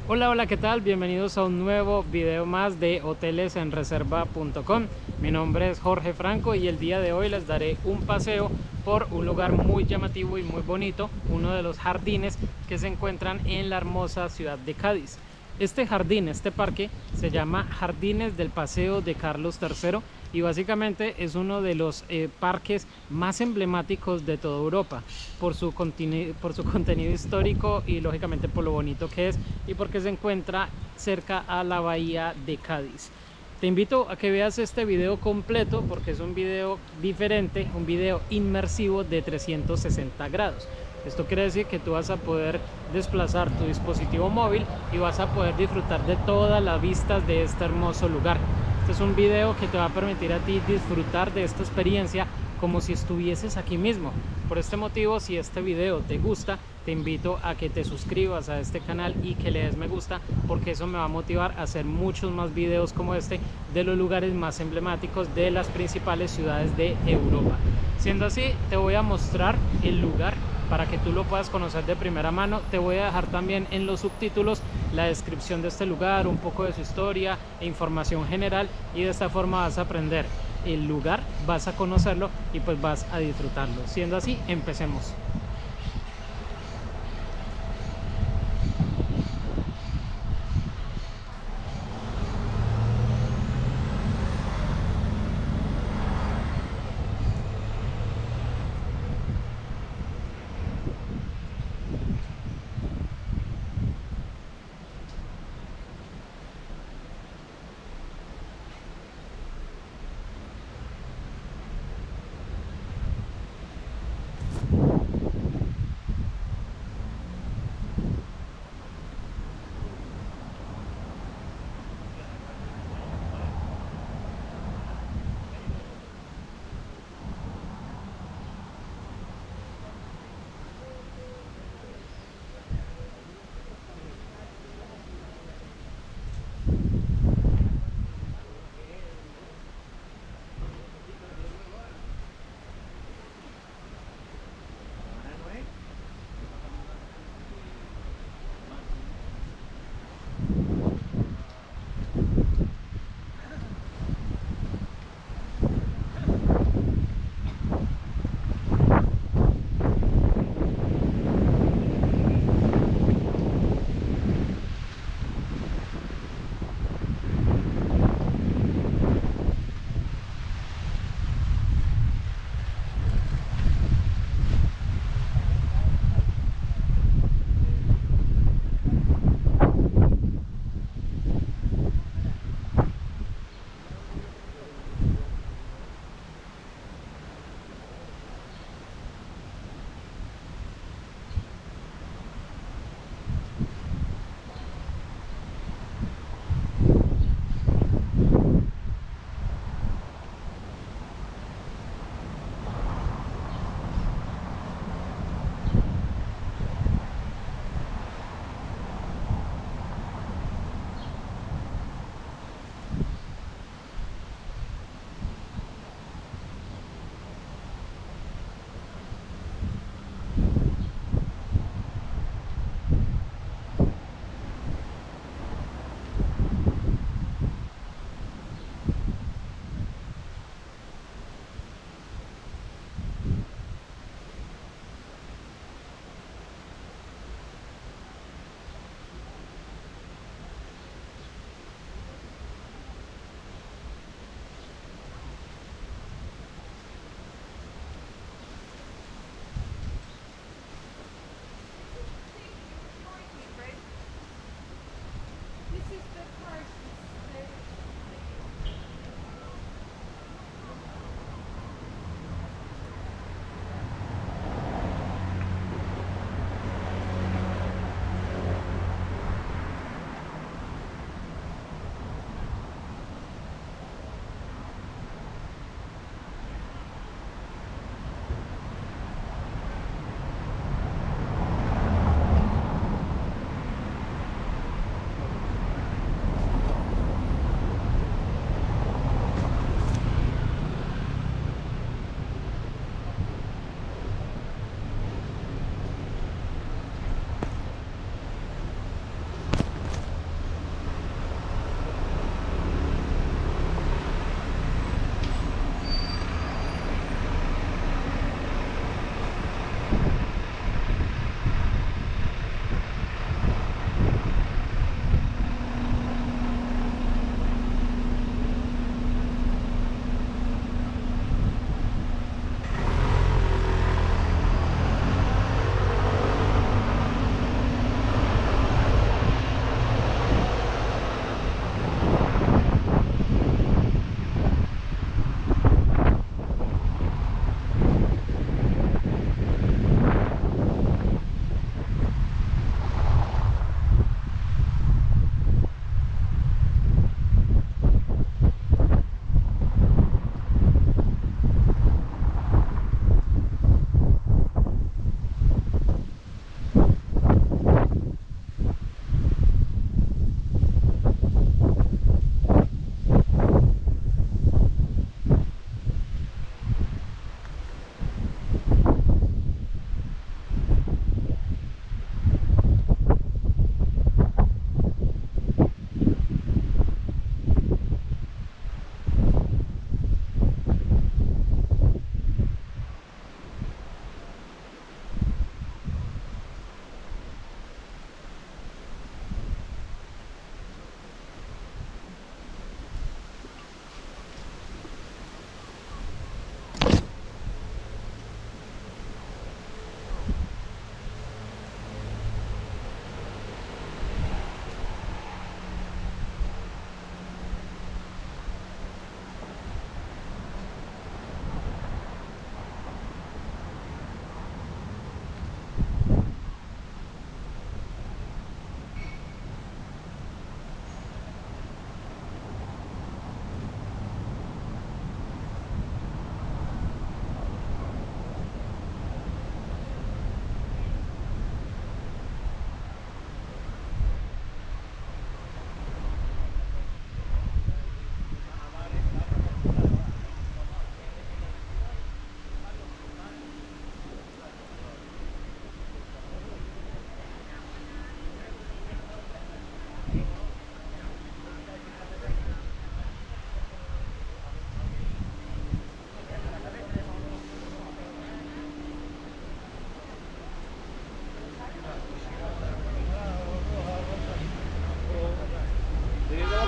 Hola, hola, ¿qué tal? Bienvenidos a un nuevo video más de hotelesenreserva.com. Mi nombre es Jorge Franco y el día de hoy les daré un paseo por un lugar muy llamativo y muy bonito, uno de los jardines que se encuentran en la hermosa ciudad de Cádiz. Este jardín, este parque, se llama Jardines del Paseo de Carlos III y básicamente es uno de los parques más emblemáticos de toda Europa por su contenido histórico y lógicamente por lo bonito que es y porque se encuentra cerca a la bahía de Cádiz. Te invito a que veas este video completo porque es un video diferente, un video inmersivo de 360 grados. Esto quiere decir que tú vas a poder desplazar tu dispositivo móvil y vas a poder disfrutar de todas las vistas de este hermoso lugar. Este es un video que te va a permitir a ti disfrutar de esta experiencia como si estuvieses aquí mismo. Por este motivo, si este video te gusta, te invito a que te suscribas a este canal y que le des me gusta, porque eso me va a motivar a hacer muchos más videos como este de los lugares más emblemáticos de las principales ciudades de Europa. Siendo así, te voy a mostrar el lugar para que tú lo puedas conocer de primera mano. Te voy a dejar también en los subtítulos la descripción de este lugar, un poco de su historia e información general, y de esta forma vas a aprender el lugar, vas a conocerlo y pues vas a disfrutarlo. Siendo así, empecemos.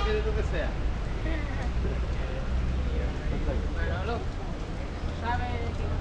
quieres tú que sea? Manolo, ¿sabes qué?